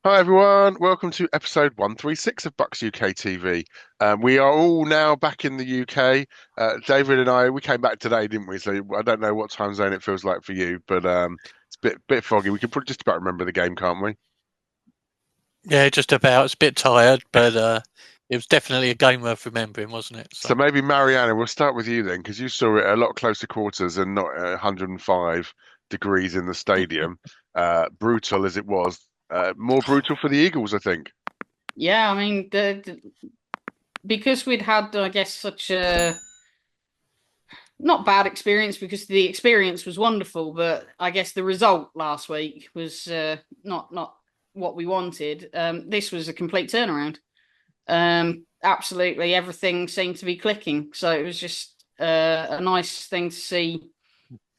Hi everyone, welcome to episode 136 of Bucs UK TV. We are all now back in the UK. David and I, we came back today, didn't we? So I don't know what time zone it feels like for you, but it's a bit foggy. We can probably just about remember the game, can't we? Yeah, just about. It's a bit tired, but it was definitely a game worth remembering, wasn't it? So So, maybe Marianna, we'll start with you then, because you saw it a lot closer quarters and not 105 degrees in the stadium. Brutal as it was, more brutal for the Eagles, I think. Yeah, I mean, because we'd had, I guess, such a not bad experience because the experience was wonderful, but I guess the result last week was not what we wanted. This was a complete turnaround. Absolutely everything seemed to be clicking, so it was just a nice thing to see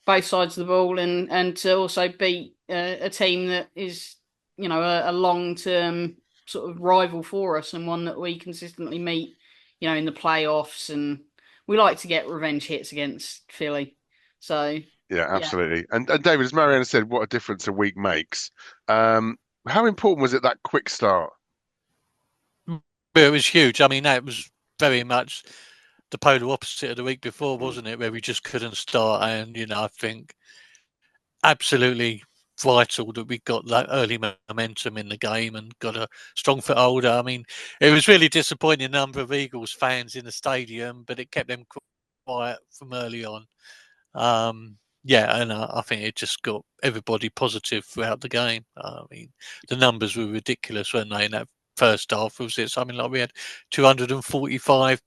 both sides of the ball and to also beat a team that is a long term sort of rival for us and one that we consistently meet in the playoffs, and we like to get revenge hits against Philly. So Yeah, yeah. absolutely. And David, as Marianna said, what a difference a week makes. Um, how important was it that quick start? but it was huge. I mean, that was very much the polar opposite of the week before, wasn't it? Where we just couldn't start, and I think absolutely vital that we got that early momentum in the game and got a strong foothold. I mean, it was really disappointing the number of Eagles fans in the stadium, but it kept them quiet from early on. Yeah, and I think it just got everybody positive throughout the game. I mean, the numbers were ridiculous, weren't they? In that first half, was it something like we had 245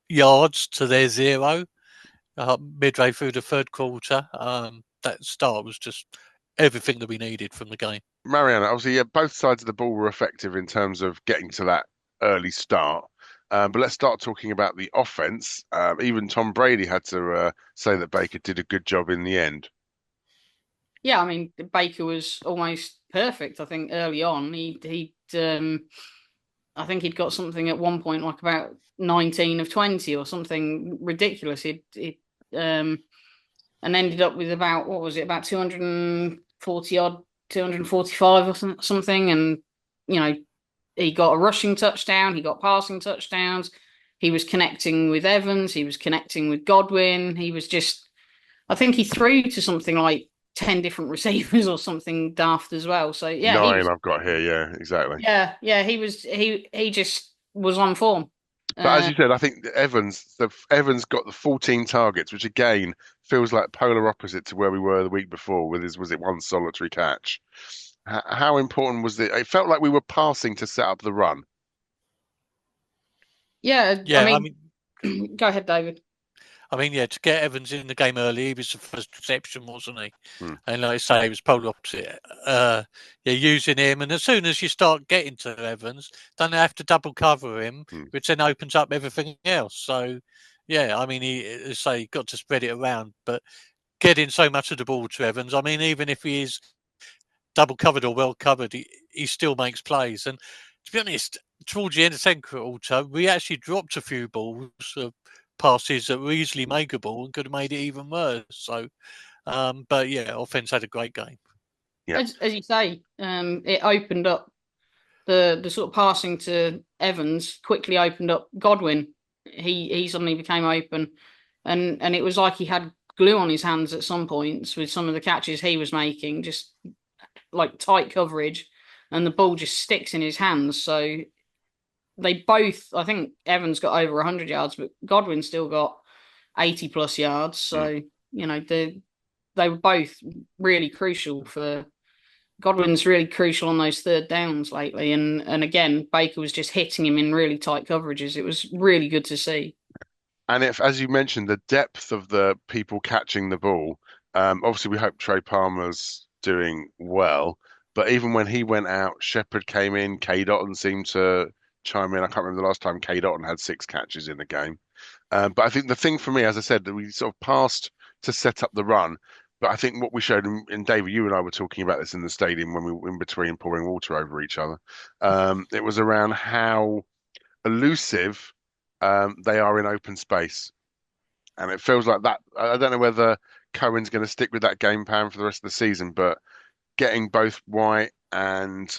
yards to their zero midway through the third quarter? That start was just everything that we needed from the game. Marianna, obviously, yeah, both sides of the ball were effective in terms of getting to that early start. But let's start talking about the offense. Even Tom Brady had to say that Baker did a good job in the end. Yeah, I mean, Baker was almost perfect. I think early on, I think he'd got something at one point like about 19 of 20 or something ridiculous. He'd and ended up with about, what was it, about 240 odd, 245 or something. And you know, he got a rushing touchdown, he got passing touchdowns, he was connecting with Evans, he was connecting with Godwin. He was just, I think he threw to something like 10 different receivers or something daft as well. So yeah, he Nine was, I've got here, yeah, exactly. yeah, he just was on form. But as uh you said, I think Evans got the 14 targets, which again feels like polar opposite to where we were the week before with his, was it one solitary catch? How important was it? It felt like we were passing to set up the run. yeah, I Yeah, I mean, mean, go ahead, David. yeah, to get Evans in the game early, he was the first reception, wasn't he? Hmm. And like I say, he was polar opposite. You're using him, and as soon as you start getting to Evans, don't have to double cover him, Hmm. which then opens up everything else. So, yeah, I mean, he as I say got to spread it around, but getting so much of the ball to Evans, I mean, even if he is double covered or well covered, he still makes plays. And to be honest, towards the end of the second quarter, we actually dropped a few balls, passes that were easily makeable and could have made it even worse. So, but yeah, offense had a great game. Yeah. As you say, it opened up the sort of passing to Evans quickly opened up Godwin. He suddenly became open, and it was like he had glue on his hands at some points with some of the catches he was making, just like tight coverage, and the ball just sticks in his hands. So they both, I think Evans got over 100 yards, but Godwin still got 80 plus yards. Hmm. So they were both really crucial for Godwin's really crucial on those third downs lately, and again Baker was just hitting him in really tight coverages. It was really good to see. And if, as you mentioned, the depth of the people catching the ball, obviously we hope Trey Palmer's doing well. But even when he went out, Shepherd came in, K. Dotton seemed to chime in. I can't remember the last time K. Dotton had six catches in the game. But I think the thing for me, as I said, that we sort of passed to set up the run. But I think what we showed, and David, you and I were talking about this in the stadium when we were in between pouring water over each other. It was around how elusive they are in open space. And it feels like that. I don't know whether Cohen's going to stick with that game plan for the rest of the season, but getting both White and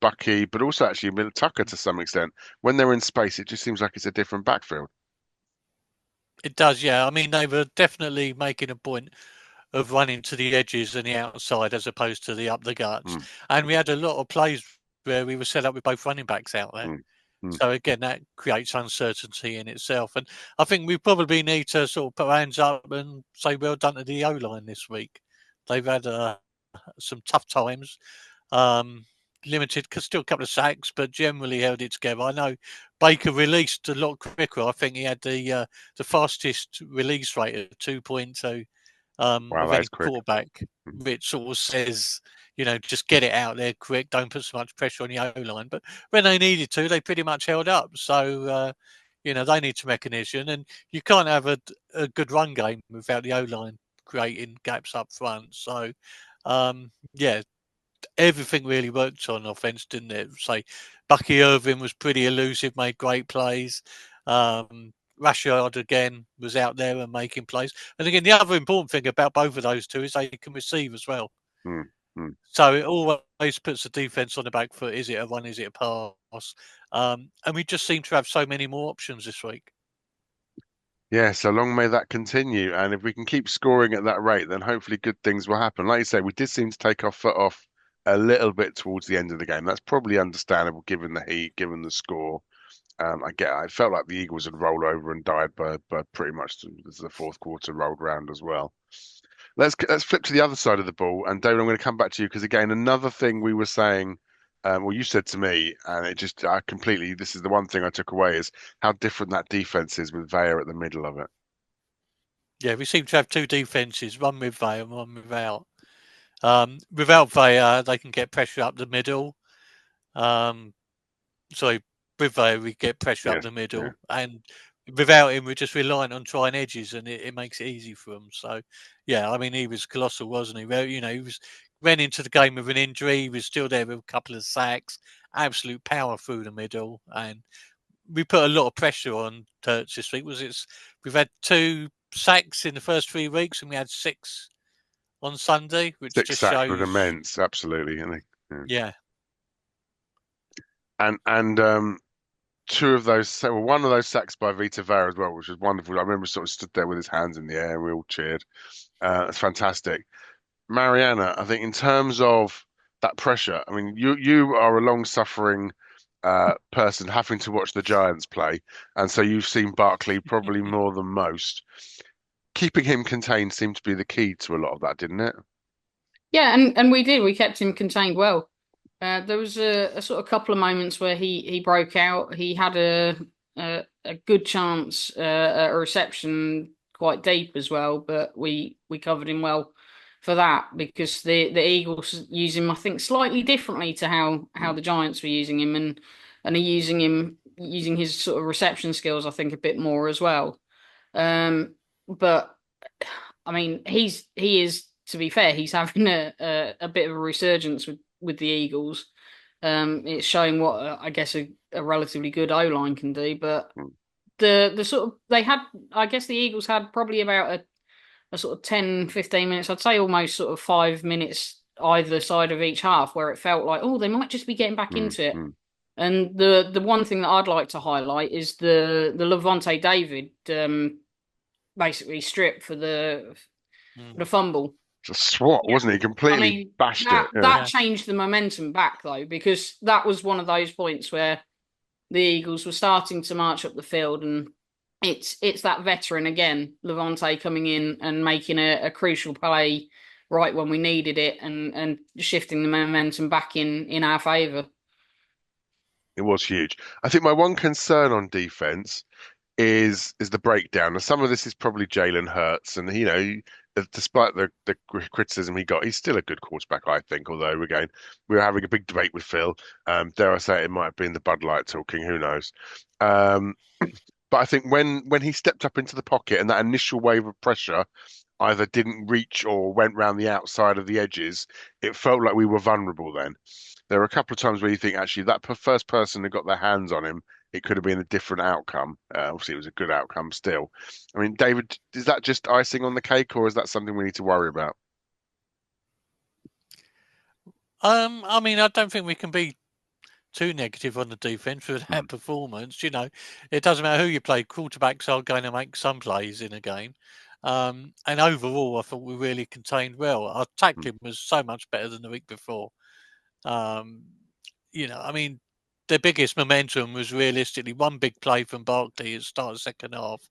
Bucky, but also actually Tucker to some extent. When they're in space, it just seems like it's a different backfield. It does, yeah. I mean, they were definitely making a point of running to the edges and the outside as opposed to the up the guts. Mm, And we had a lot of plays where we were set up with both running backs out there. mm, mm. So again, that creates uncertainty in itself. And I think we probably need to sort of put our hands up and say well done to the O-line this week. They've had some tough times. Limited, still a couple of sacks, but generally held it together. I know Baker released a lot quicker. I think he had the fastest release rate at 2.2 Wow, of that is any quick. quarterback, Mm. which sort of says, just get it out there quick. Don't put so much pressure on the O-line. But when they needed to, they pretty much held up. So, they need some recognition. And you can't have a good run game without the O-line creating gaps up front. So, yeah, everything really worked on offense, didn't it? Say, Bucky Irvin was pretty elusive, made great plays. Rashard again was out there and making plays. And again, the other important thing about both of those two is they can receive as well. Mm, mm. So it always puts the defense on the back foot. Is it a run? Is it a pass? And we just seem to have so many more options this week. Yeah, so long may that continue. And if we can keep scoring at that rate, then hopefully good things will happen. Like you say, we did seem to take our foot off a little bit towards the end of the game. That's probably understandable given the heat, given the score. I felt like the Eagles had rolled over and died by pretty much as the fourth quarter rolled round as well. Let's flip to the other side of the ball, and David, I'm going to come back to you because again, another thing we were saying, well, you said to me, and I completely. This is the one thing I took away is how different that defense is with Vaya at the middle of it. Yeah, we seem to have two defenses, one with Vaya and one without. Without Vaya, they can get pressure up the middle. Sorry, with Vaya, we get pressure up Yes, the middle, yeah. and without him, we're just reliant on trying edges, and it makes it easy for them. So, yeah, I mean, he was colossal, wasn't he? Well, he went into the game with an injury. He was still there with a couple of sacks, absolute power through the middle, and we put a lot of pressure on Turks this week. We've had 2 sacks in the first 3 weeks, and we had 6 on Sunday, which 6 just sacks was shows, immense, absolutely. Yeah. yeah. And two of those, well, one of those sacks by Vita Vea as well, which was wonderful. I remember sort of stood there with his hands in the air and we all cheered. It's fantastic. Marianna, I think in terms of that pressure, I mean, you are a long-suffering person having to watch the Giants play, and so you've seen Barkley probably more than most. Keeping him contained seemed to be the key to a lot of that, didn't it? Yeah, and we did. We kept him contained well. There was a sort of couple of moments where he broke out. He had a good chance at a reception quite deep as well, but we covered him well for that because the Eagles use him, I think, slightly differently to how the Giants were using him, and are using his sort of reception skills, I think, a bit more as well. But I mean, he is, to be fair, he's having a bit of a resurgence with the Eagles. It's showing what I guess a relatively good O line can do. But Mm. the sort of they had, I guess the Eagles had probably about a sort of 10, 15 minutes. I'd say almost sort of 5 minutes either side of each half where it felt like, oh, they might just be getting back Mm, into it. mm. And the one thing that I'd like to highlight is the Levante David basically stripped for the fumble. It's a swat, Yeah. wasn't he? I Completely mean, bashed it. that Yeah. that changed the momentum back though, because that was one of those points where the Eagles were starting to march up the field, and it's that veteran again, Levante, coming in and making a crucial play right when we needed it, and shifting the momentum back in our favour. It was huge. I think my one concern on defense is the breakdown. And some of this is probably Jalen Hurts, and despite the criticism he got, he's still a good quarterback, I think. Although again, we were having a big debate with Phil. Dare I say it might have been the Bud Light talking. Who knows? Um, but I think when he stepped up into the pocket and that initial wave of pressure either didn't reach or went round the outside of the edges, it felt like we were vulnerable then. There were a couple of times where you think actually that first person who got their hands on him, it could have been a different outcome. Obviously, it was a good outcome still. I mean, David, is that just icing on the cake, or is that something we need to worry about? I mean, I don't think we can be too negative on the defense for that performance. It doesn't matter who you play. Quarterbacks are going to make some plays in a game. And overall, I thought we really contained well. Our tackling was so much better than the week before. Um, I mean, the biggest momentum was realistically one big play from Barkley at the start of the second half,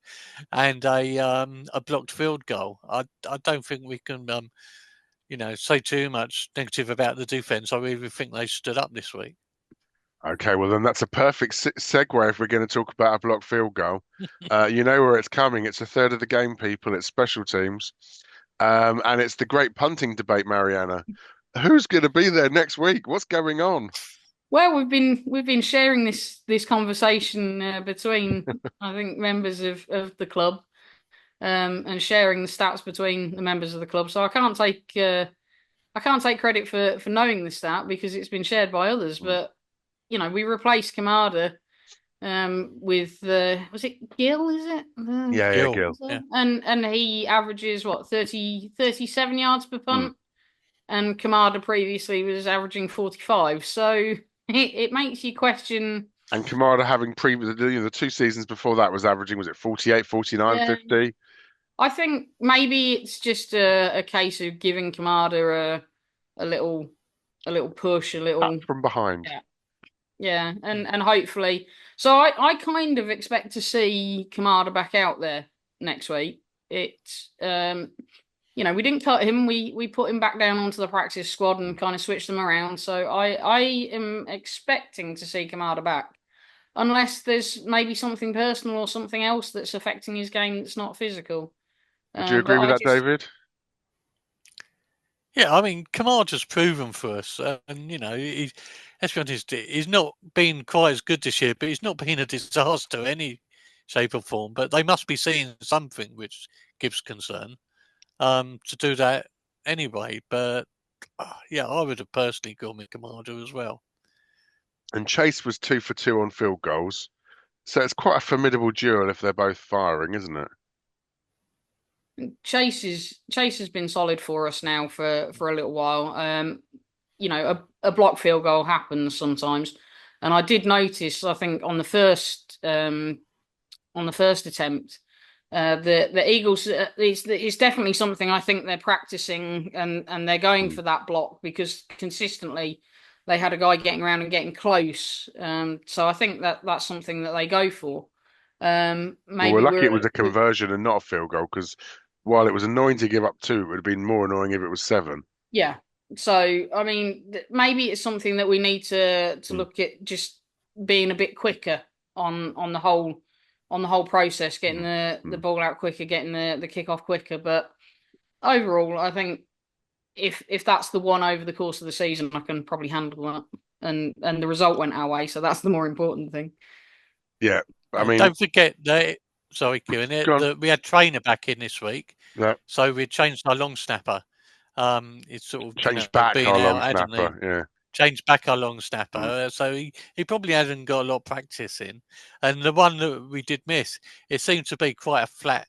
and a blocked field goal. I don't think we can say too much negative about the defense. I really think they stood up this week. Okay, well then that's a perfect segue if we're going to talk about a blocked field goal. You know where it's coming. It's a third of the game, people. It's special teams, and it's the great punting debate, Marianna. Who's going to be there next week? What's going on? Well, we've been sharing this conversation between I think members of the club, and sharing the stats between the members of the club. So I can't take credit for knowing the stat because it's been shared by others. But we replaced Kamada with was it Gill? Is it? Yeah, Gil. Yeah. And he averages what 37 yards per punt, and Kamada previously was averaging 45. So it makes you question. And Kamada having the 2 seasons before that was averaging, was it 48, 49, Yeah, 50? I think maybe it's just a case of giving Kamada a little push, a little. Up from behind. Yeah, and hopefully. So I kind of expect to see Kamada back out there next week. It's we didn't cut him. We put him back down onto the practice squad and kind of switched them around. So I am expecting to see Kamada back, unless there's maybe something personal or something else that's affecting his game that's not physical. Would you agree with that, David? Yeah, I mean, Kamada's proven for us, and let's be honest, he's not been quite as good this year, but he's not been a disaster any shape or form. But they must be seeing something which gives concern to do that anyway. But yeah, I would have personally gone with Kamada as well. And Chase was 2 for 2 on field goals, so it's quite a formidable duel if they're both firing, isn't it? Chase has been solid for us now for a little while. A block field goal happens sometimes, and I did notice. I think on the first attempt, the Eagles. It's definitely something I think they're practicing and they're going for that block because consistently they had a guy getting around and getting close. So I think that's something that they go for. Maybe Well, we're lucky it was a conversion and not a field goal because while it was annoying to give up 2, it would have been more annoying if it was 7. Yeah. So, I mean, maybe it's something that we need to look at just being a bit quicker on the whole process, getting the ball out quicker, getting the kickoff quicker. But overall, I think if that's the one over the course of the season, I can probably handle that. And the result went our way, so that's the more important thing. Yeah, I mean, don't forget that. Sorry, Kieron. We had Trainer back in this week, so we changed our long snapper. It's sort of changed back our long snapper. Yeah, changed back our long snapper. So he probably hasn't got a lot of practice in. And the one that we did miss, it seemed to be quite a flat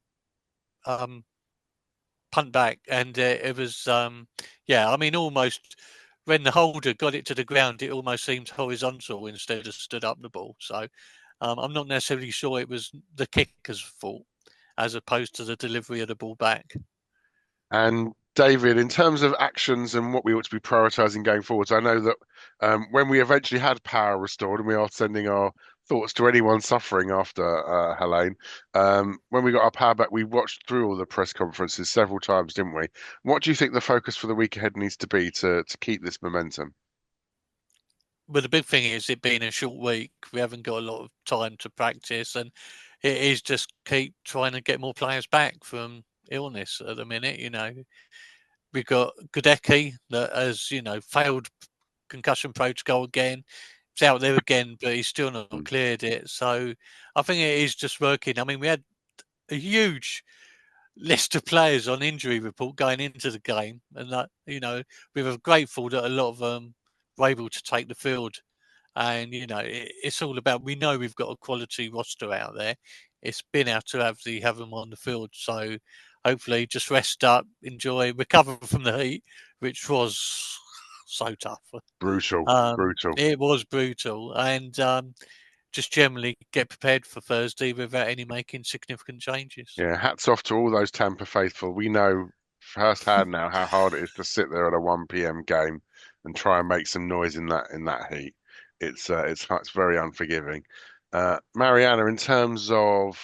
punt back, and it was I mean almost when the holder got it to the ground, it almost seemed horizontal instead of stood up the ball. So I'm not necessarily sure it was the kicker's fault as opposed to the delivery of the ball back. And David, in terms of actions and what we ought to be prioritising going forwards, I know that when we eventually had power restored, and we are sending our thoughts to anyone suffering after Helene, when we got our power back, we watched through all the press conferences several times, didn't we? What do you think the focus for the week ahead needs to be to keep this momentum? Well, the big thing is it being a short week. We haven't got a lot of time to practice, and it is just keep trying to get more players back from illness at the minute. We've got Gudecki that has, failed concussion protocol again. It's out there again, but he's still not cleared it. So I think it is just working. I mean, we had a huge list of players on injury report going into the game, and that we were grateful that a lot of them were able to take the field. And it's all about, we know we've got a quality roster out there. It's been out to have them on the field. So hopefully just rest up, enjoy, recover from the heat, which was so tough. Brutal. It was brutal, and just generally get prepared for Thursday without any making significant changes. Yeah, hats off to all those Tampa faithful. We know firsthand now how hard it is to sit there at a 1 p.m. game and try and make some noise in that heat. It's very unforgiving. Marianna, in terms of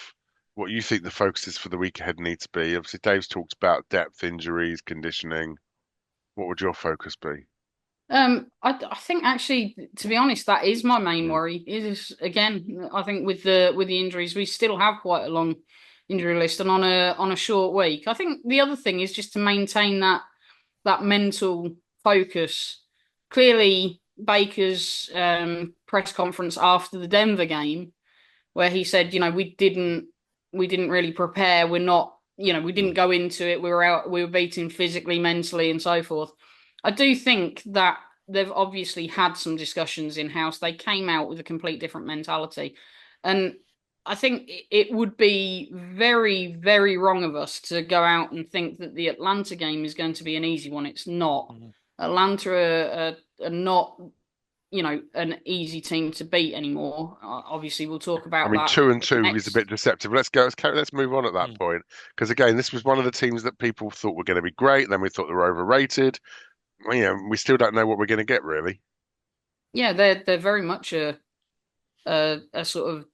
what you think the focuses for the week ahead need to be, obviously Dave's talked about depth, injuries, conditioning. What would your focus be? I think actually, to be honest, that is my main Mm. worry. Is again, I think with the injuries, we still have quite a long injury list, and on a short week. I think the other thing is just to maintain that mental focus. Clearly, Baker's press conference after the Denver game, where he said, we didn't really prepare. We're not, we didn't go into it. We were beaten physically, mentally, and so forth. I do think that they've obviously had some discussions in-house. They came out with a complete different mentality. And I think it would be very, very wrong of us to go out and think that the Atlanta game is going to be an easy one. It's not. Mm-hmm. Atlanta are not, an easy team to beat anymore. Obviously, we'll talk about that. 2-2 is a bit deceptive. Let's move on at that point. Because again, this was one of the teams that people thought were going to be great. Then we thought they were overrated. We still don't know what we're going to get, really. Yeah, they're very much a sort of,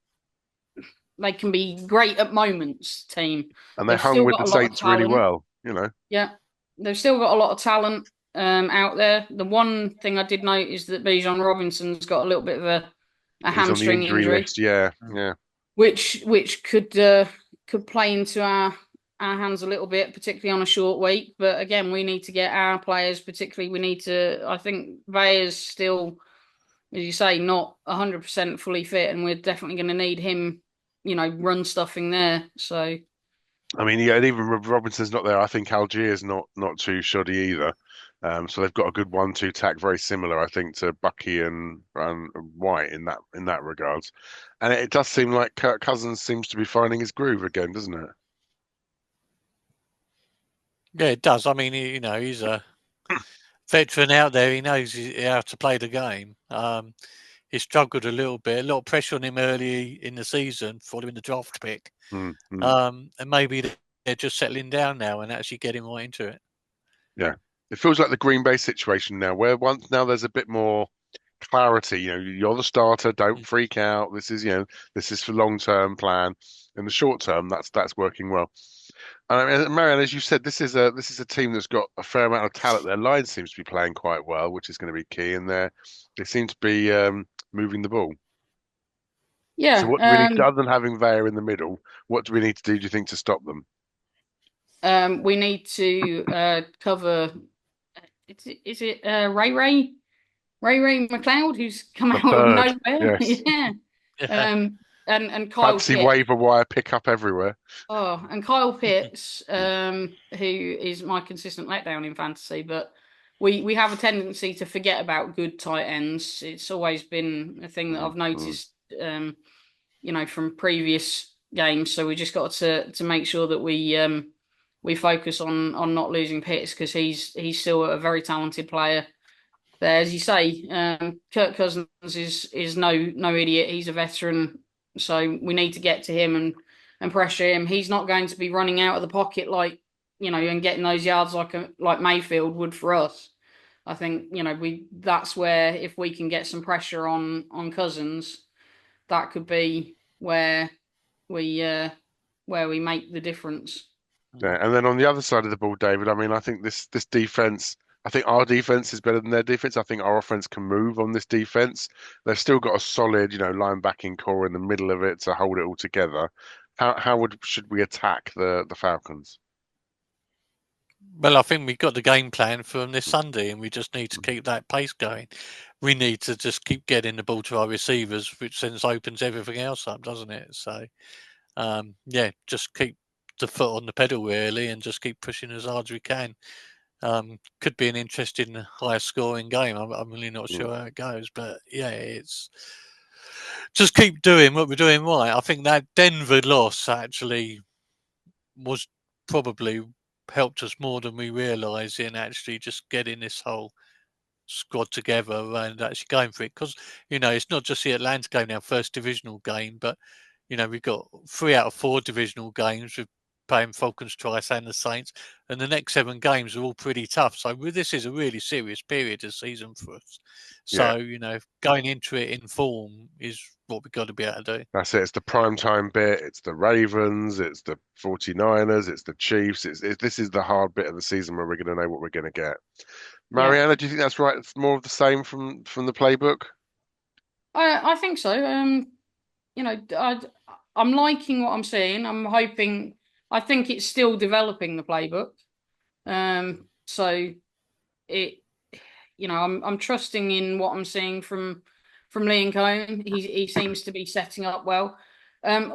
they can be great at moments team, and they hung with the Saints really well. Yeah, they've still got a lot of talent out there. The one thing I did note is that Bijan Robinson's got a little bit of a hamstring injury list. Yeah, which could play into our hands a little bit, particularly on a short week. But again, we need to get our players, particularly I think Vea's still, as you say, not 100% fully fit, and we're definitely going to need him, run stuffing there. So, even if Robinson's not there, I think Algiers not too shoddy either. So they've got a good 1-2 tack, very similar, I think, to Bucky and White in that regards. And it does seem like Kirk Cousins seems to be finding his groove again, doesn't it? Yeah, it does. He's a veteran out there. He knows how to play the game. He struggled a little bit, a lot of pressure on him early in the season for him in the draft pick. Mm-hmm. And maybe they're just settling down now and actually getting right into it. Yeah, it feels like the Green Bay situation now, where now there's a bit more clarity. You're the starter. Don't freak out. This is for long-term plan. In the short term, that's working well. And Marianne, as you said, this is a team that's got a fair amount of talent. Their line seems to be playing quite well, which is going to be key. And they seem to be moving the ball. Yeah. So what do we need, other than having Vea in the middle, what do we need to do you think, to stop them? We need to cover. Is it Ray McLeod, who's come out of nowhere? Yes. Yeah. And Kyle Fancy Pitts. waiver wire pickup everywhere. Oh, and Kyle Pitts, who is my consistent letdown in fantasy, but we have a tendency to forget about good tight ends. It's always been a thing that I've noticed, from previous games. So we just got to make sure that we focus on not losing Pitts, because he's still a very talented player. There, as you say, Kirk Cousins is no idiot. He's a veteran, so we need to get to him and pressure him. He's not going to be running out of the pocket and getting those yards like Mayfield would for us. I think that's where, if we can get some pressure on Cousins, that could be where we make the difference. Yeah, and then on the other side of the ball, David, I think this defense. I think our defense is better than their defense. I think our offense can move on this defense. They've still got a solid, linebacking core in the middle of it to hold it all together. Should we attack the Falcons? Well, I think we've got the game plan for them this Sunday, and we just need to keep that pace going. We need to just keep getting the ball to our receivers, which then opens everything else up, doesn't it? So, just keep the foot on the pedal really, and just keep pushing as hard as we can. Could be an interesting, higher scoring game. I'm really not sure how it goes, but it's just keep doing what we're doing right. I think that Denver loss actually was probably helped us more than we realise in actually just getting this whole squad together and actually going for it. Because, it's not just the Atlanta game now, first divisional game, but, we've got 3 out of 4 divisional games with playing Falcons twice and the Saints, and the next 7 games are all pretty tough. So this is a really serious period of season for us. So, going into it in form is what we've got to be able to do. That's it. It's the prime time bit. It's the Ravens. It's the 49ers. It's the Chiefs. This is the hard bit of the season where we're going to know what we're going to get. Marianna, do you think that's right? It's more of the same from the playbook? I think so. I'm liking what I'm seeing. I'm hoping. I think it's still developing the playbook. So it, I'm trusting in what I'm seeing from Lee and Cohen. He seems to be setting up well. And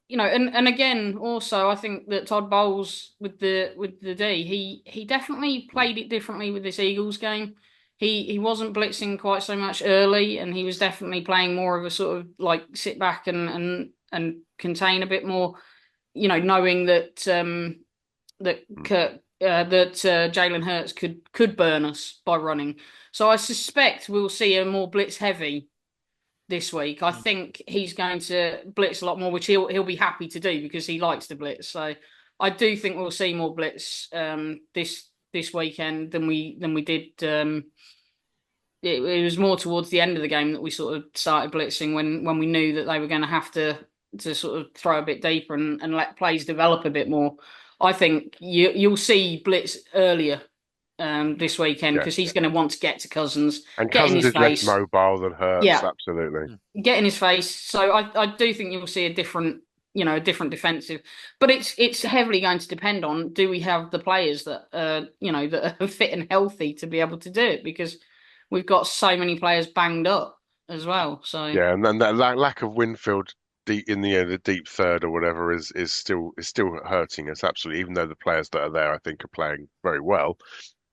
again, also I think that Todd Bowles with the D, he definitely played it differently with this Eagles game. He wasn't blitzing quite so much early, and he was definitely playing more of a sort of like sit back and contain a bit more. Knowing that Jalen Hurts could burn us by running. So I suspect we'll see a more blitz heavy this week. I think he's going to blitz a lot more, which he'll be happy to do because he likes to blitz. So I do think we'll see more blitz this weekend than we did. It was more towards the end of the game that we sort of started blitzing when we knew that they were going to have to sort of throw a bit deeper and let plays develop a bit more. I think you'll see blitz earlier this weekend because he's going to want to get to Cousins and get Cousins in his is face. less mobile than Hurts, absolutely. Get in his face. So I do think you'll see a different defensive, but it's heavily going to depend on, do we have the players that that are fit and healthy to be able to do it, because we've got so many players banged up as well. So and then that lack of Winfield deep in the deep third or whatever is still hurting us absolutely. Even though the players that are there, I think, are playing very well,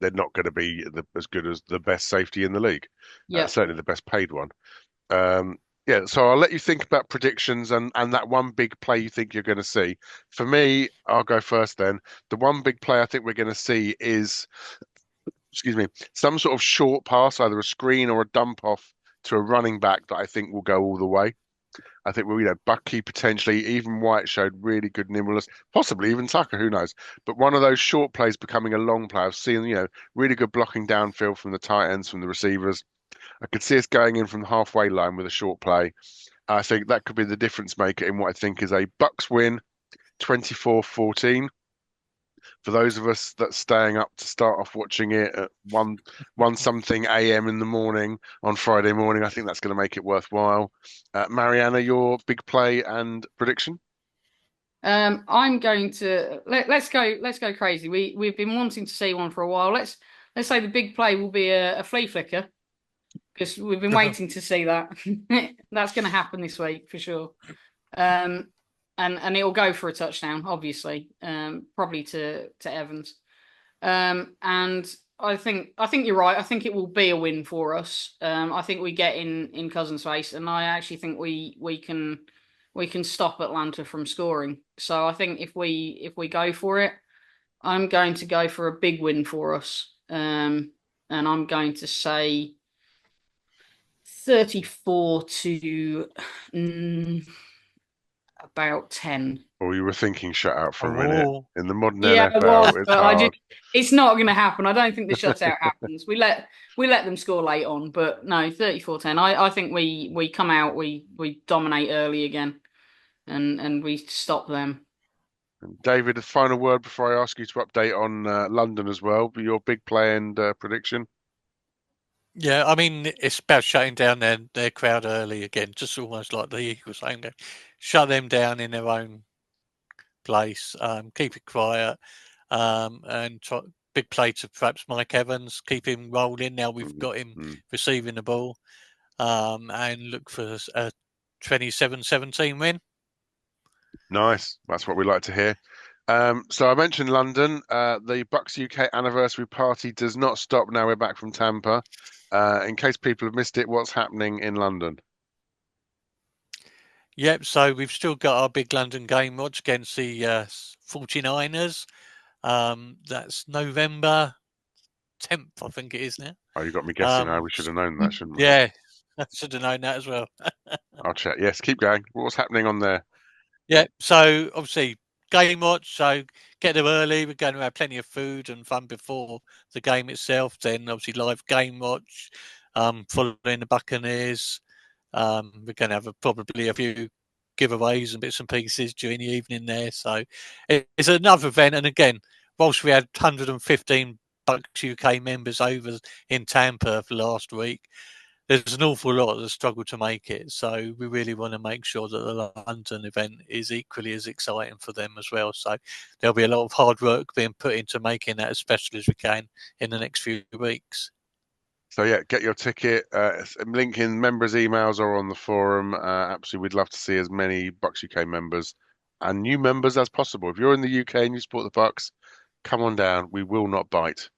they're not going to be as good as the best safety in the league. Certainly the best paid one. So I'll let you think about predictions and that one big play you think you're going to see. For me, I'll go first then. The one big play I think we're going to see is, some sort of short pass, either a screen or a dump off to a running back that I think will go all the way. I think Bucky potentially, even White showed really good nimbleness, possibly even Tucker, who knows? But one of those short plays becoming a long play. I've seen, really good blocking downfield from the tight ends, from the receivers. I could see us going in from the halfway line with a short play. I think that could be the difference maker in what I think is a Bucs win, 24-14. For those of us that's staying up to start off watching it at 1 something a.m. in the morning on Friday morning, I think that's going to make it worthwhile. Marianna, your big play and prediction? I'm going to let's go crazy. We've been wanting to see one for a while. Let's say the big play will be a flea flicker, because we've been waiting to see that. That's going to happen this week for sure. And it'll go for a touchdown, obviously, probably to Evans. And I think you're right. I think it will be a win for us. I think we get in Cousins' face, and I actually think we can stop Atlanta from scoring. So I think if we go for it, I'm going to go for a big win for us. And I'm going to say 34 to about 10. Or you were thinking shutout for a minute. In the modern NFL, it's hard. It's not going to happen. I don't think the shutout happens. We let them score late on, but no, 34-10. I think we come out, we dominate early again, and we stop them. David, a final word before I ask you to update on London as well. Your big play and prediction. Yeah, I mean, it's about shutting down their crowd early again, just almost like the Eagles saying, shut them down in their own place, keep it quiet, and try big play to perhaps Mike Evans, keep him rolling. Now we've got him receiving the ball, and look for a 27-17 win. Nice. That's what we like to hear. So I mentioned London. The Bucs UK anniversary party does not stop now we're back from Tampa. In case people have missed it, what's happening in London? Yep, so we've still got our big London game watch against the 49ers. That's November 10th, I think it is now. Oh, you got me guessing now. We should have known that, shouldn't we? Yeah, I should have known that as well. I'll check. Yes, keep going. What's happening on there? Yeah, so obviously game watch. So get there early. We're going to have plenty of food and fun before the game itself. Then obviously live game watch, following the Buccaneers. We're going to have probably a few giveaways and bits and pieces during the evening there. So it's another event. And again, whilst we had 115 Bucs UK members over in Tampa for last week, there's an awful lot that struggle to make it. So we really want to make sure that the London event is equally as exciting for them as well. So there'll be a lot of hard work being put into making that as special as we can in the next few weeks. So yeah, get your ticket. Link in members' emails or on the forum. Absolutely, we'd love to see as many Bucks UK members and new members as possible. If you're in the UK and you support the Bucks, come on down. We will not bite.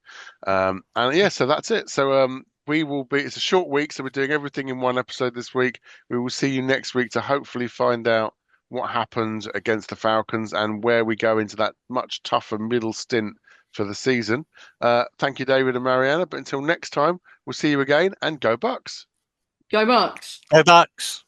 And yeah, so that's it. So we will be. It's a short week, so we're doing everything in one episode this week. We will see you next week to hopefully find out what happened against the Falcons and where we go into that much tougher middle stint for the season. Thank you, David and Marianna. But until next time, we'll see you again and go Bucks. Go Bucks. Go Bucks.